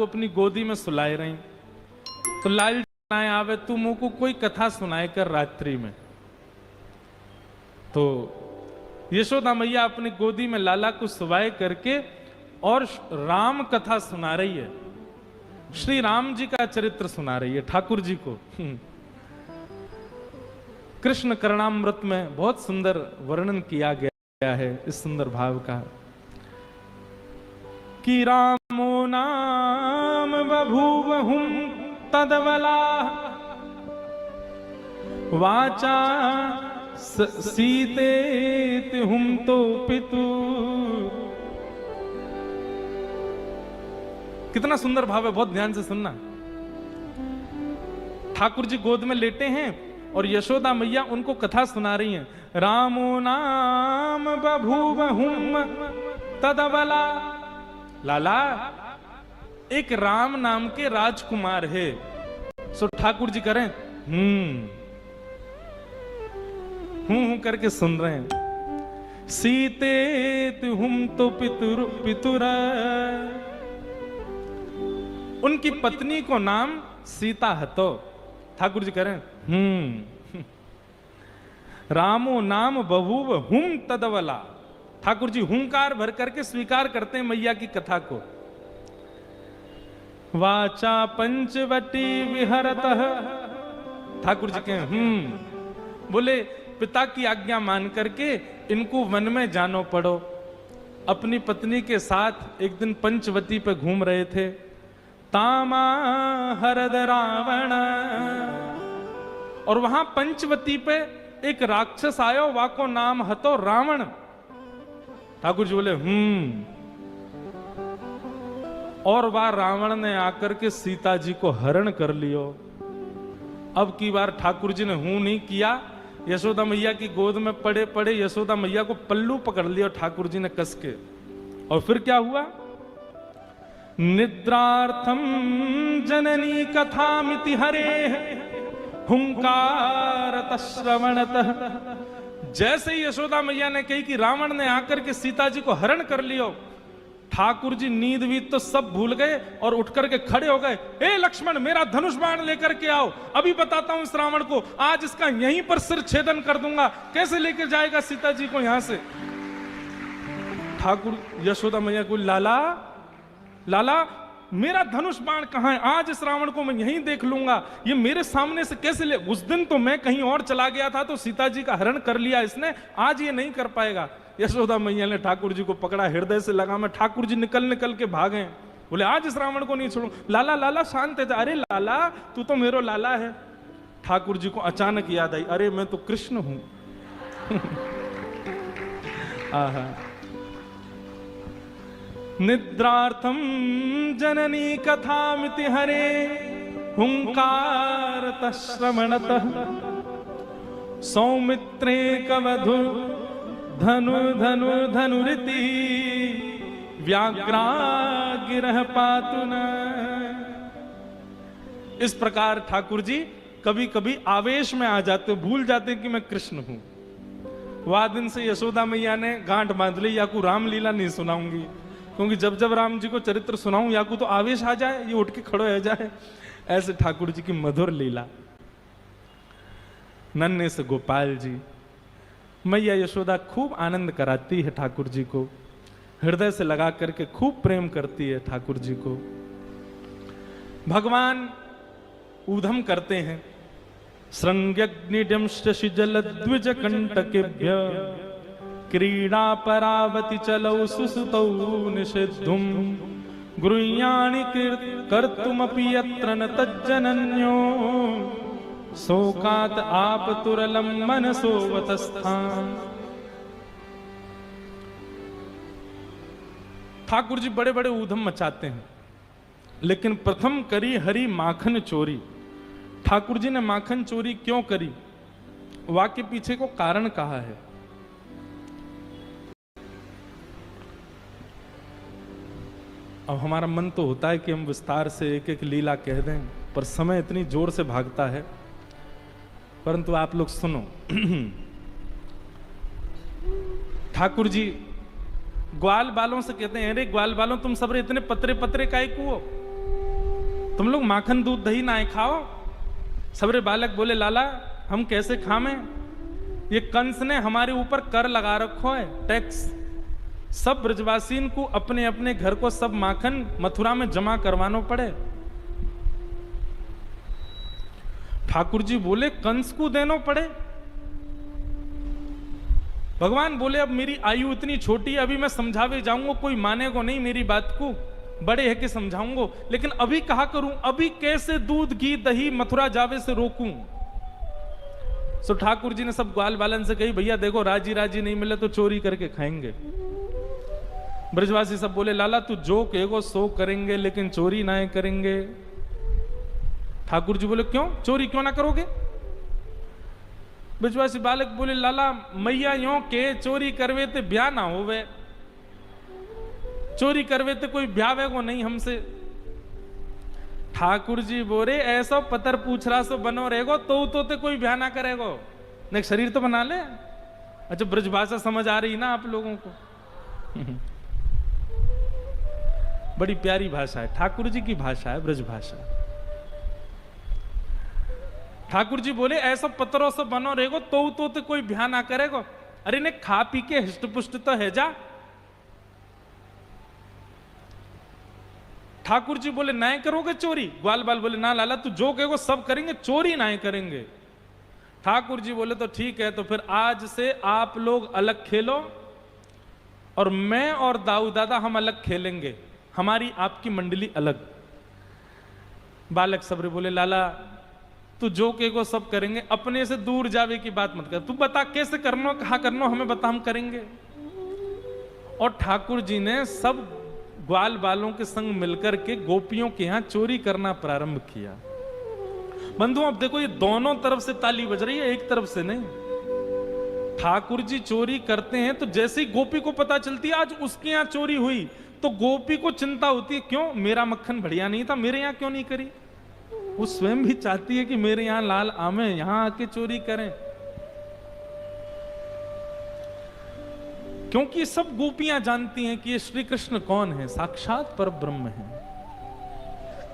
अपनी गोदी में सुलाए रही। तो लाल आवे तू मुंह को कोई कथा सुनाए कर रात्रि में। तो यशोदा मैया अपनी गोदी में लाला को सुवाए करके और राम कथा सुना रही है, श्री राम जी का चरित्र सुना रही है ठाकुर जी को। कृष्ण करणामृत में बहुत सुंदर वर्णन किया गया है इस सुंदर भाव का कि रामो नाम बभूवहुं तदवला वाचा सीते हुम तो पितु। कितना सुंदर भाव है, बहुत ध्यान से सुनना। ठाकुर जी गोद में लेटे हैं और यशोदा मैया उनको कथा सुना रही हैं। रामो नाम बभूवहुं तदवला, लाला एक राम नाम के राजकुमार है। सो ठाकुर जी करें हूं करके सुन रहे हैं। सीते तुम तो पितुर, उनकी पत्नी को नाम सीता है। तो ठाकुर जी करें रामो नाम बभूव हुम तदवला। ठाकुर जी हुंकार भर करके स्वीकार करते हैं मैया की कथा को। वाचा पंचवटी विहरतः, ठाकुर जी के बोले पिता की आज्ञा मान करके इनको वन में जानो पड़ो। अपनी पत्नी के साथ एक दिन पंचवटी पे घूम रहे थे। तामा हरद रावण, और वहां पंचवती पे एक राक्षस आयो, वाको नाम हतो रावण। ठाकुर जी बोले और वह रावण ने आकर के सीता जी को हरण कर लियो। अब की बार ठाकुर जी ने नहीं किया, यशोदा मैया की गोद में पड़े पड़े यशोदा मैया को पल्लू पकड़ लिया ठाकुर जी ने कस के। और फिर क्या हुआ? निद्रार्थम जननी कथामिति हरे हुंकारत श्रवणतः। जैसे ही यशोदा मैया ने कही कि रावण ने आकर के सीता जी को हरण कर लियो, ठाकुर जी नींद वीत तो सब भूल गए और उठ करके खड़े हो गए। ए लक्ष्मण, मेरा धनुष बाण लेकर के आओ, अभी बताता हूं इस रावण को, आज इसका यहीं पर सिर छेदन कर दूंगा। कैसे लेकर जाएगा सीता जी को यहां से? ठाकुर यशोदा मैया को, लाला लाला मेरा धनुष बाण कहां है? आज इस रावण को मैं यहीं देख लूंगा, ये मेरे सामने से कैसे ले? उस दिन तो मैं कहीं और चला गया था तो सीता जी का हरण कर लिया इसने, आज ये नहीं कर पाएगा। यशोदा मैया ने ठाकुर जी को पकड़ा, हृदय से लगा में। ठाकुर जी निकल निकल के भागे, बोले आज इस रावण को नहीं छोड़ूं। लाला लाला शांत है। अरे लाला तू तो मेरो लाला है। ठाकुर जी को अचानक याद आई, अरे मैं तो कृष्ण हूं। आहा। निद्रार्थम जननी कथामिति हरे हुंकारतः श्रवणतः सौमित्रे कवधु धनु धनु धनुरिति व्याघ्रागिरः पातु न। इस प्रकार ठाकुर जी कभी कभी आवेश में आ जाते, भूल जाते कि मैं कृष्ण हूं। वह दिन से यशोदा मैया ने गांठ बांध ली, याकू रामलीला नहीं सुनाऊंगी, क्योंकि जब जब राम जी को चरित्र सुनाऊं याकू तो आवेश आ जाए, ये उठ के खड़े हो जाए। ऐसे ठाकुर जी की मधुर लीला। नन्हे से गोपाल जी, मैया यशोदा खूब आनंद कराती है ठाकुर जी को, हृदय से लगा करके खूब प्रेम करती है ठाकुर जी को। भगवान ऊधम करते हैं। श्रृंग्यग्निडं शशिजल द्विज कंटकेभ्य क्रीडा परावति चलौ सुसुतौ निषिद्धुम गृह्याणि कर्तुमपि यत्र न तज्जनन्यो शोकात् आपतुरलं मनसो वतस्थान। ठाकुर जी बड़े बड़े ऊधम मचाते हैं, लेकिन प्रथम करी हरि माखन चोरी। ठाकुर जी ने माखन चोरी क्यों करी? वाक्य पीछे को कारण कहा है। अब हमारा मन तो होता है कि हम विस्तार से एक एक लीला कह दें, पर समय इतनी जोर से भागता है। परंतु आप लोग सुनो। ठाकुर जी ग्वाल बालों से कहते हैं, अरे ग्वाल बालों तुम सब इतने पतरे पतरे काहे को हो? तुम लोग माखन दूध दही ना खाओ। सबरे बालक बोले लाला हम कैसे खावें, ये कंस ने हमारे ऊपर कर लगा रखो है, टैक्स। सब ब्रजवासीन को अपने अपने घर को सब माखन मथुरा में जमा करवानो पड़े। ठाकुर जी बोले कंस को देनो पड़े। भगवान बोले अब मेरी आयु इतनी छोटी है, अभी मैं समझावे जाऊंगा कोई मानेगा नहीं मेरी बात को, बड़े है कि समझाऊंगा, लेकिन अभी कहा करूं, अभी कैसे दूध घी दही मथुरा जावे से रोकूं। सो ठाकुर जी ने सब ग्वाल बालन से कही भैया देखो राजी राजी नहीं मिले तो चोरी करके खाएंगे। ब्रजवासी सब बोले लाला तू जो कहेगो सो करेंगे, लेकिन चोरी ना करेंगे। ठाकुर जी बोले क्यों, चोरी क्यों ना करोगे। ब्रजवासी बालक बोले लाला मैया यो के चोरी करवे ते ब्याह ना होवे, चोरी करवे ते कोई ब्याह को नहीं हमसे। ठाकुर जी बोले ऐसा पतर पूछ रहा सो बनो रहेगो तो ते कोई ब्याह ना करेगो, नहीं शरीर तो बना ले। अच्छा ब्रजभाषा समझ आ रही ना आप लोगों को। बड़ी प्यारी भाषा है, ठाकुर जी की भाषा है ब्रजभाषा। ठाकुर जी बोले ऐसा पत्रों से बनो रहेगो तो ते कोई ब्याह ना करेगो। अरे ने खा पी के हिष्ट पुष्ट तो है जा। ठाकुर जी बोले ना करोगे चोरी। ग्वाल बाल बोले ना लाला तू जो कहेगो सब करेंगे, चोरी ना करेंगे। ठाकुर जी बोले तो ठीक है, तो फिर आज से आप लोग अलग खेलो और मैं और दाऊ दादा हम अलग खेलेंगे, हमारी आपकी मंडली अलग। बालक सबरे बोले लाला तू जो कहेगो सब करेंगे, अपने से दूर जावे की बात मत कर, तू बता कैसे करना कहा करना हमें बता हम करेंगे। और ठाकुर जी ने सब ग्वाल बालों के संग मिलकर के गोपियों के यहां चोरी करना प्रारंभ किया। बंधु अब देखो ये दोनों तरफ से ताली बज रही है, एक तरफ से नहीं। ठाकुर जी चोरी करते हैं तो जैसे ही गोपी को पता चलती है आज उसके यहां चोरी हुई तो गोपी को चिंता होती है, क्यों मेरा मक्खन बढ़िया नहीं था, मेरे यहां क्यों नहीं करी। वो स्वयं भी चाहती है कि मेरे यहां लाल आमे, यहां आके चोरी करें। क्योंकि सब गोपियां जानती हैं कि ये श्री कृष्ण कौन है, साक्षात परब्रह्म है।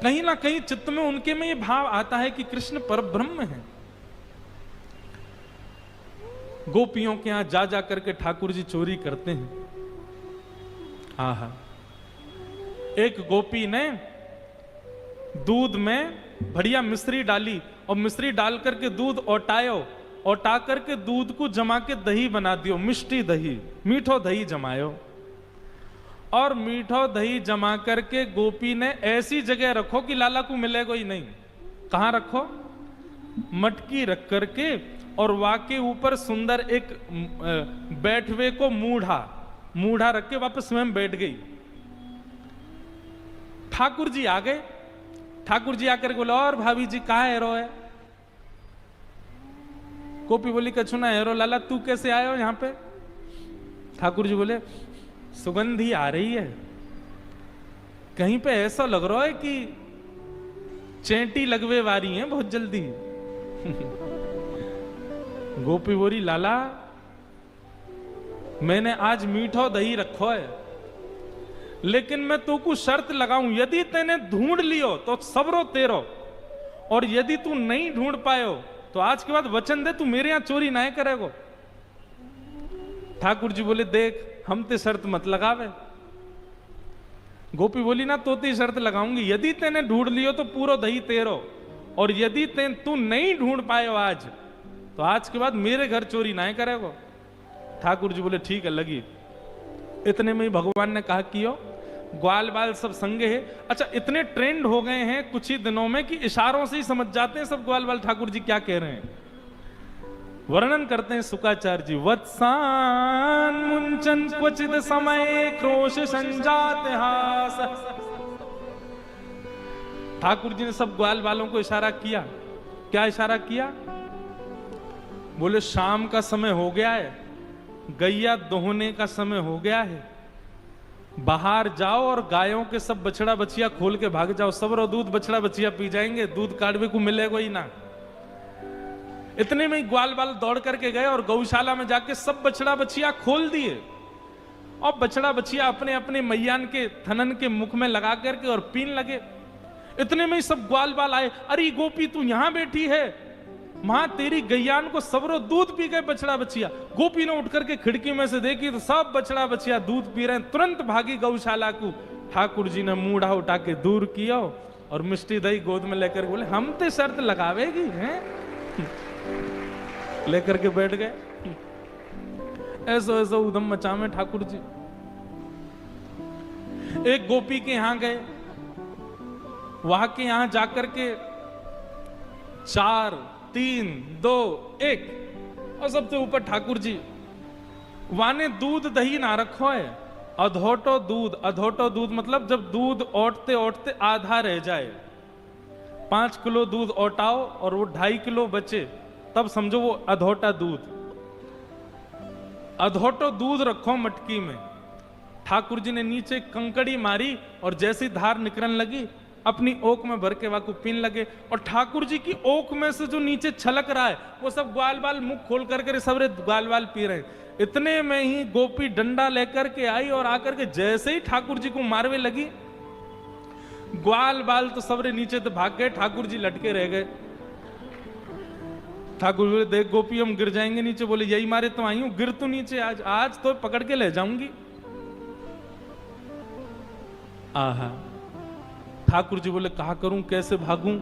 कहीं ना कहीं चित्त में उनके में ये भाव आता है कि कृष्ण परब्रह्म है। गोपियों के यहां जा जा करके ठाकुर जी चोरी करते हैं। आहा, एक गोपी ने दूध में बढ़िया मिश्री डाली और मिश्री डाल करके दूध ओटायो, ओटा करके दूध को जमा के दही बना दियो, मिष्टी दही, मीठो दही जमायो। और मीठो दही जमा करके गोपी ने ऐसी जगह रखो कि लाला को मिलेगा ही नहीं। कहां रखो, मटकी रख करके और वाके ऊपर सुंदर एक बैठवे को मूढ़ा रख के वापस स्वयं बैठ गई। ठाकुर जी आ गए। ठाकुर जी आकर बोला और भाभी जी कहा हेरो है। गोपी बोली कछु ना हेरो, लाला तू कैसे आए हो यहां पे। ठाकुर जी बोले सुगंधी आ रही है, कहीं पे ऐसा लग रहा है कि चेंटी लगवे वारी है बहुत जल्दी। गोपी बोली लाला मैंने आज मीठो दही रखो है, लेकिन मैं तो को शर्त लगाऊं, यदि तेने ढूंढ लियो तो सबरो तेरो, और यदि तू नहीं ढूंढ पायो तो आज के बाद वचन दे तू मेरे यहां चोरी ना करेगो। ठाकुर जी बोले देख हम ते शर्त मत लगावे। गोपी बोली ना तो ते शर्त लगाऊंगी, यदि तेने ढूंढ लियो तो पूरा दही तेरो, और यदि तू नहीं ढूंढ पायो आज तो आज के बाद मेरे घर चोरी ना करेगो। ठाकुर जी बोले ठीक है लगी। इतने में ही भगवान ने कहा कियो, ग्वाल बाल सब संगे है। अच्छा इतने ट्रेंड हो गए हैं कुछ ही दिनों में कि इशारों से ही समझ जाते हैं सब ग्वाल बाल ठाकुर जी क्या कह रहे हैं। वर्णन करते हैं सुकाचार्य जी, वत्सान मुंचन क्वचित समय क्रोश संजात हास। ठाकुर जी ने सब ग्वाल बालों को इशारा किया। क्या इशारा किया, बोले शाम का समय हो गया है, गैया दोहने का समय हो गया है, बाहर जाओ और गायों के सब बछड़ा बछिया खोल के भाग जाओ, सब रो दूध बछड़ा बछिया पी जाएंगे, दूध काढ़वे को मिलेगा ही ना। इतने में ही ग्वाल बाल दौड़ करके गए और गौशाला में जाके सब बछड़ा बछिया खोल दिए, और बछड़ा बछिया अपने अपने मैयान के थनन के मुख में लगा करके और पीन लगे। इतने में ही सब ग्वाल बाल आए, अरे गोपी तू यहां बैठी है, मां तेरी गैयान को सबरो दूध पी गए बछड़ा बछिया। गोपी ने उठ करके खिड़की में से देखी तो सब बछड़ा बछिया दूध पी रहे हैं। तुरंत भागी गौशाला को। ठाकुर जी ने मूढ़ा उठा के दूर किया और मिष्टी दही गोद में लेकर बोले हम ते शर्त लगावेगी हैं। लेकर के बैठ गए। ऐसो ऐसो उधम मचा में ठाकुर जी। एक गोपी के यहां गए, वहां के यहां जाकर के 4 3 2 1 और सबसे ऊपर ठाकुर जी। वाने दूध दही ना रखो है, अधोटो दूध। अधोटो दूध मतलब जब दूध ओटते ओटते आधा रह जाए, 5 किलो दूध ओटाओ और वो 2.5 किलो बचे, तब समझो वो अधोटा दूध। अधोटो दूध रखो मटकी में। ठाकुर जी ने नीचे कंकड़ी मारी और जैसी धार निकलने लगी अपनी ओक में भर के वाकू पीने लगे। और ठाकुर जी की ओक में से जो नीचे छलक रहा है वो सब ग्वाल बाल मुख खोल करके सबरे ग्वाल बाल पी रहे हैं। इतने में ही गोपी डंडा लेकर के आई और आकर के जैसे ही ठाकुर जी को मारवे लगी, ग्वाल बाल तो सबरे नीचे तो भाग गए, ठाकुर जी लटके रह गए। ठाकुर जी देख गोपी हम गिर जाएंगे नीचे, बोले यही मारे तो आई हूं, गिर तो नीचे, आज तो पकड़ के ले जाऊंगी। आहा, ठाकुर जी बोले कहा करूं, कैसे भागूं।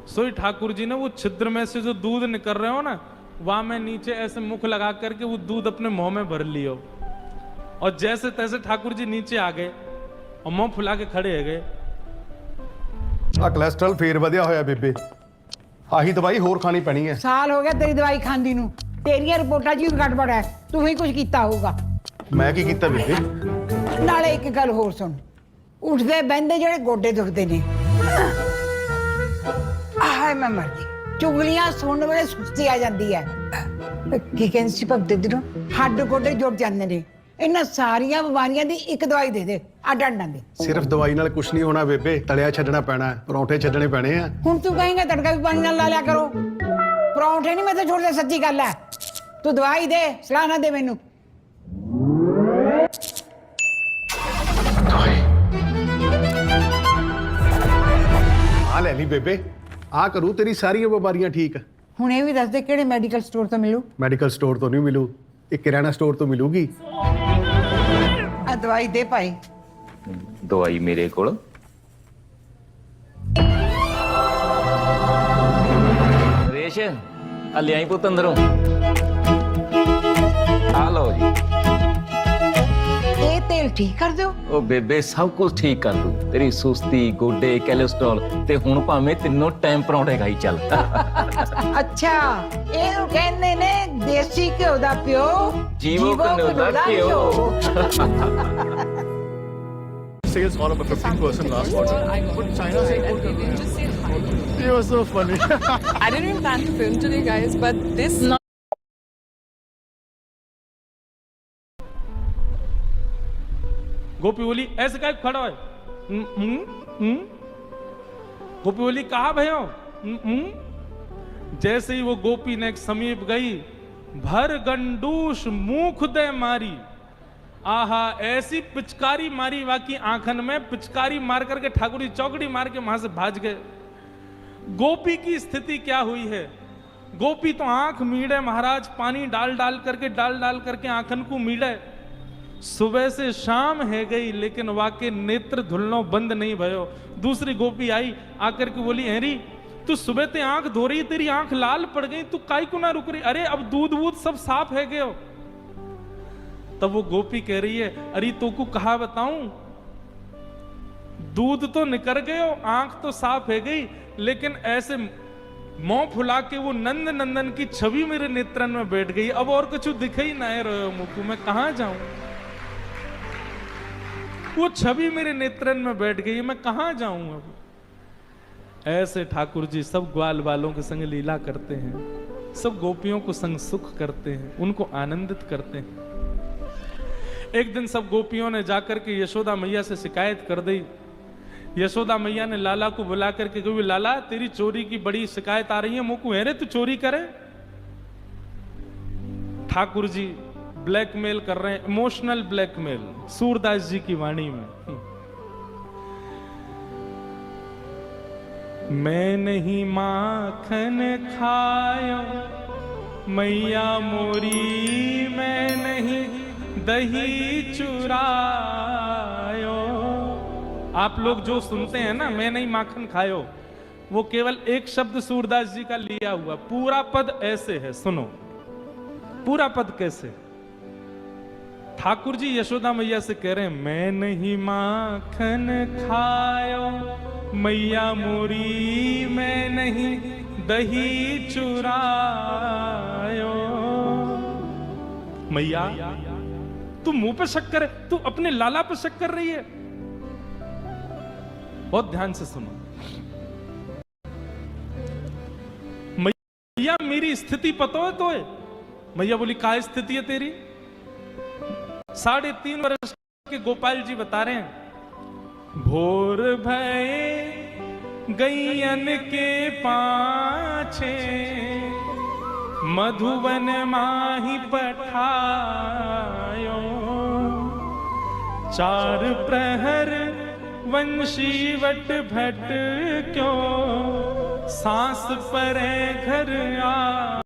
सोई ठाकुर जी ने वो छिद्र में से जो दूध निकल रहे हो ना, वहां में नीचे ऐसे मुख लगा करके वो दूध अपने मुंह में भर लियो और जैसे तैसे ठाकुर जी नीचे आ गए और मुंह फुला के खड़े हो गए। आ कोलेस्ट्रॉल फेर ਵਧਿਆ ਹੋਇਆ ਬੇਬੇ, ਆਹੀ ਦਵਾਈ ਹੋਰ ਖਾਣੀ ਪੈਣੀ ਹੈ। ਸਾਲ ਹੋ ਗਿਆ ਤੇਰੀ ਦਵਾਈ ਖਾਂਦੀ ਨੂੰ, ਤੇਰੀਆਂ ਰਿਪੋਰਟਾਂ 'ਚ ਵੀ ਗੜਬੜ ਹੈ, ਤੂੰ ਹੀ ਕੁਝ ਕੀਤਾ ਹੋਊਗਾ। ਮੈਂ ਕੀ ਕੀਤਾ ਬੇਬੇ? ਨਾਲੇ ਇੱਕ ਗੱਲ ਹੋਰ ਸੁਣ, ਉੱਠਦੇ ਬਹਿੰਦੇ ਜਿਹੜੇ ਗੋਡੇ ਦੁਖਦੇ ਨੇ, ਆਹ ਮੈਂ ਮਰ ਗਈ। ਚੁਗਲੀਆਂ ਸੁਣਨ ਵੇਲੇ ਸੁਸਤੀ ਆ ਜਾਂਦੀ ਹੈ। ਕੀ ਕਹਿੰਦੀ ਸੀ ਭਗਤ ਜੀ ਨੂੰ, ਹੱਡ ਗੋਡੇ ਜੁੜ ਜਾਂਦੇ ਨੇ। ਇਹਨਾਂ ਸਾਰੀਆਂ ਬਿਮਾਰੀਆਂ ਦੀ ਇੱਕ ਦਵਾਈ ਦੇ ਦੇ, ਅੱਡ ਅੱਡਾਂ ਦੀ। ਸਿਰਫ ਦਵਾਈ ਨਾਲ ਕੁਝ ਨਹੀਂ ਹੋਣਾ ਬੇਬੇ, ਤਲਿਆ ਛੱਡਣਾ ਪੈਣਾ ਹੈ, ਪਰੌਂਠੇ ਛੱਡਣੇ ਪੈਣੇ ਆ। ਹੁਣ ਤੂੰ ਕਹੇਂਗਾ ਤੜਕਾ ਵੀ ਪਾਣੀ ਨਾਲ ਲਾ ਲਿਆ ਕਰੋ, ਪਰੌਂਠੇ ਨਹੀਂ ਮੈਂ ਤਾਂ ਛੋੜਦੇ, ਸੱਚੀ ਗੱਲ ਹੈ। ਤੂੰ ਦਵਾਈ ਦੇ, ਸਲਾਹ ਨਾ ਦੇ ਮੈਨੂੰ। ਆ ਲੈ ਲਈ ਬੇਬੇ, ਆ ਕਰੂ ਤੇਰੀ ਸਾਰੀਆਂ ਬਿਮਾਰੀਆਂ ਠੀਕ। ਹੁਣ ਇਹ ਵੀ ਦੱਸ ਦੇ ਕਿਹੜੇ ਮੈਡੀਕਲ ਸਟੋਰ ਤੋਂ ਮਿਲੂ? ਮੈਡੀਕਲ ਸਟੋਰ ਤੋਂ ਨਹੀਂ ਮਿਲੂ, ਇਹ ਕਿਰਾਣਾ ਸਟੋਰ ਤੋਂ ਮਿਲੂਗੀ। ਆ ਦਵਾਈ ਦੇ ਭਾਈ। ਦਵਾਈ ਮੇਰੇ ਕੋਲ। ਰੇਸ਼ ਆ ਲਿਆਈ ਪੁੱਤ ਅੰਦਰੋਂ, ਆ ਲਓ ਜੀ। ਇਹ ਤੇਲ ਠੀਕ ਕਰ ਦਿਓ। ਉਹ ਬੇਬੇ ਸਭ ਕੁਝ ਠੀਕ ਕਰ ਦੂ, ਤੇਰੀ ਸੁਸਤੀ, ਗੋਡੇ, ਕੋਲੇਸਟ੍ਰੋਲ ਤੇ ਹੁਣ ਭਾਵੇਂ ਤਿੰਨੋਂ ਟਾਈਮ ਪਰੌਂਠੇ ਖਾਈ ਚੱਲ। ਅੱਛਾ, ਇਹਨੂੰ ਕਹਿੰਦੇ ਨੇ ਦੇਸੀ ਘਿਓ ਦਾ ਪਿਓ, ਜੀਵੋ ਘਿਓ ਦਾ ਘਿਓ। Sales all over 15% last quarter. But China said it was so funny. I didn't even plan to film today, guys, but this. गोपी बोली ऐसे क्या खड़ा है? गोपी बोली कहा भयो? जैसे ही वो गोपी ने समीप गई, भर गंडूस मुख दे मारी। आहा, ऐसी पिचकारी मारी वाकी आंखन में, पिचकारी मार करके ठाकुर जी चौकड़ी मार के वहां से भाज गए। गोपी की स्थिति क्या हुई है? गोपी तो आंख मीड़े महाराज, पानी डाल डाल करके आंखन को मीड़े। सुबह से शाम है गई लेकिन वाके नेत्र धुलनो बंद नहीं भयो। दूसरी गोपी आई, आकर के बोली हेरी तू सुबह ते आंख धो रही, तेरी आंख लाल पड़ गई, तू काई को ना रुक रही? अरे अब दूध वूध सब साफ है गयो। तब वो गोपी कह रही है अरे तो को कहा बताऊं, दूध तो निकल गयो, आंख तो साफ है गई, लेकिन ऐसे मुंह फुला के वो नंद नंदन की छवि मेरे नेत्रन में बैठ गई। अब और कुछ दिखाई ही ना रहे मुझको, मैं कहां जाऊं? वो छवि मेरे नेत्रन में बैठ गई, मैं कहां जाऊं अब? ऐसे ठाकुर जी सब ग्वाल वालों के संग लीला करते हैं, सब गोपियों को संग सुख करते हैं, उनको आनंदित करते हैं। एक दिन सब गोपियों ने जाकर के यशोदा मैया से शिकायत कर दी। यशोदा मैया ने लाला को बुला करके कही लाला तेरी चोरी की बड़ी शिकायत आ रही है, मुझको है रे तू चोरी करे। ठाकुर जी ब्लैकमेल कर रहे हैं, इमोशनल ब्लैकमेल, सूरदास जी की वाणी में। मैं नहीं माखन खायो मैया मोरी, मैं नहीं दही चुरायो। आप लोग जो सुनते हैं ना, मैं नहीं माखन खायो, वो केवल एक शब्द सूरदास जी का लिया हुआ। पूरा पद ऐसे है, सुनो पूरा पद कैसे। ठाकुर जी यशोदा मैया से कह रहे हैं, मैं नहीं माखन खायो मैया मोरी, मैं नहीं दही चुरायो। मैया तू मुंह पे शक करे, तू अपने लाला पे शक कर रही है। बहुत ध्यान से सुनो। मैया मेरी स्थिति पतो है तो है? मैया बोली का स्थिति है तेरी? 3.5 वर्ष के गोपाल जी बता रहे हैं, भोर भये गैयन के पाछे, मधुवन माही पठायो, 4 प्रहर वंशी वट भट क्यों, सांस परे घर आ